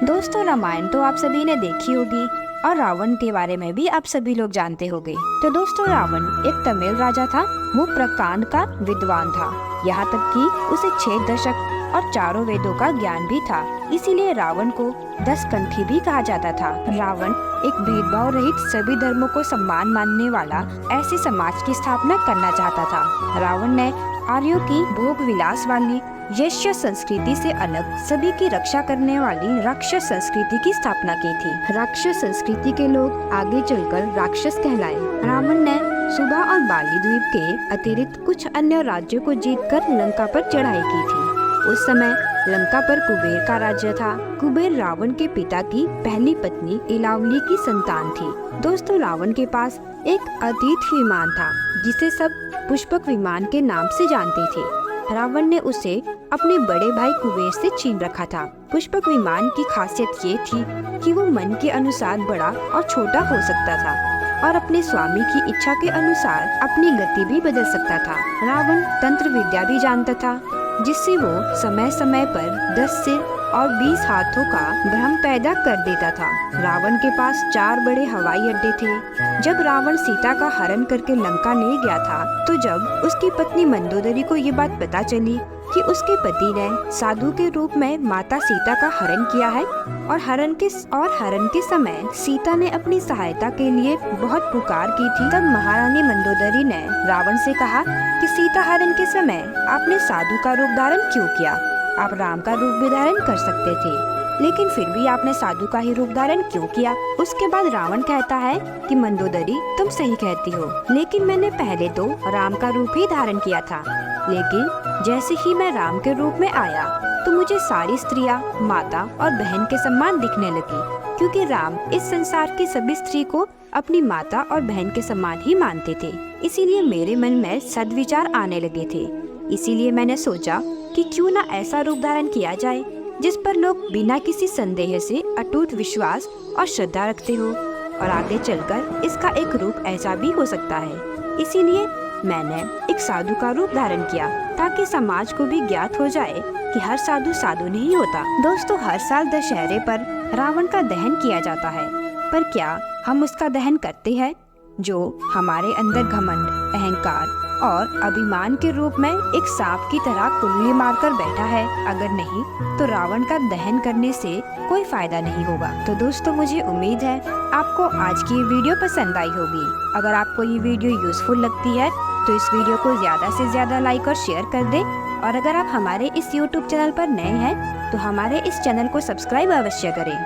दोस्तों, रामायण तो आप सभी ने देखी होगी और रावण के बारे में भी आप सभी लोग जानते होंगे। तो दोस्तों, रावण एक तमिल राजा था। वो प्रकांड का विद्वान था, यहाँ तक कि उसे 6 दशक और चारों वेदों का ज्ञान भी था। इसीलिए रावण को 10 कंठी भी कहा जाता था। रावण एक भेदभाव रहित सभी धर्मों को सम्मान मानने वाला ऐसे समाज की स्थापना करना चाहता था। रावण ने आर्यों की भोग विलास वाली यक्ष संस्कृति से अलग सभी की रक्षा करने वाली राक्षस संस्कृति की स्थापना की थी। राक्षस संस्कृति के लोग आगे चलकर राक्षस कहलाए। रावण ने सुबा और बाली द्वीप के अतिरिक्त कुछ अन्य राज्यों को जीतकर लंका पर चढ़ाई की थी। उस समय लंका पर कुबेर का राज्य था। कुबेर रावण के पिता की पहली पत्नी इलावली की संतान थी। दोस्तों, रावण के पास एक अद्वितीय विमान था जिसे सब पुष्पक विमान के नाम से जानते थे। रावण ने उसे अपने बड़े भाई कुबेर से छीन रखा था। पुष्पक विमान की खासियत ये थी कि वो मन के अनुसार बड़ा और छोटा हो सकता था और अपने स्वामी की इच्छा के अनुसार अपनी गति भी बदल सकता था। रावण तंत्र विद्या भी जानता था, जिससे वो समय समय पर 10 सिर और 20 हाथों का भ्रम पैदा कर देता था। रावण के पास 4 बड़े हवाई अड्डे थे। जब रावण सीता का हरण करके लंका ले गया था, तो जब उसकी पत्नी मंदोदरी को ये बात पता चली कि उसके पति ने साधु के रूप में माता सीता का हरण किया है और हरण के समय सीता ने अपनी सहायता के लिए बहुत पुकार की थी, तब महारानी मंदोदरी ने रावण से कहा कि सीता हरण के समय आपने साधु का रूप धारण क्यों किया? आप राम का रूप भी धारण कर सकते थे, लेकिन फिर भी आपने साधु का ही रूप धारण क्यों किया? उसके बाद रावण कहता है कि मंदोदरी, तुम सही कहती हो, लेकिन मैंने पहले तो राम का रूप ही धारण किया था, लेकिन जैसे ही मैं राम के रूप में आया तो मुझे सारी स्त्रियां माता और बहन के समान दिखने लगी, क्योंकि राम इस संसार की सभी स्त्री को अपनी माता और बहन के समान ही मानते थे। इसीलिए मेरे मन में सद्विचार आने लगे थे। इसीलिए मैंने सोचा कि क्यों ना ऐसा रूप धारण किया जाए जिस पर लोग बिना किसी संदेह से अटूट विश्वास और श्रद्धा रखते हो, और आगे चलकर इसका एक रूप ऐसा भी हो सकता है। इसीलिए मैंने एक साधु का रूप धारण किया, ताकि समाज को भी ज्ञात हो जाए कि हर साधु साधु नहीं होता। दोस्तों, हर साल दशहरे पर रावण का दहन किया जाता है, पर क्या हम उसका दहन करते हैं? जो हमारे अंदर घमंड, अहंकार और अभिमान के रूप में एक सांप की तरह कुंडली मारकर बैठा है, अगर नहीं तो रावण का दहन करने से कोई फायदा नहीं होगा। तो दोस्तों, मुझे उम्मीद है आपको आज की ये वीडियो पसंद आई होगी। अगर आपको ये वीडियो यूजफुल लगती है तो इस वीडियो को ज्यादा से ज्यादा लाइक और शेयर कर दें, और अगर आप हमारे इस YouTube चैनल पर नए हैं तो हमारे इस चैनल को सब्सक्राइब अवश्य करें।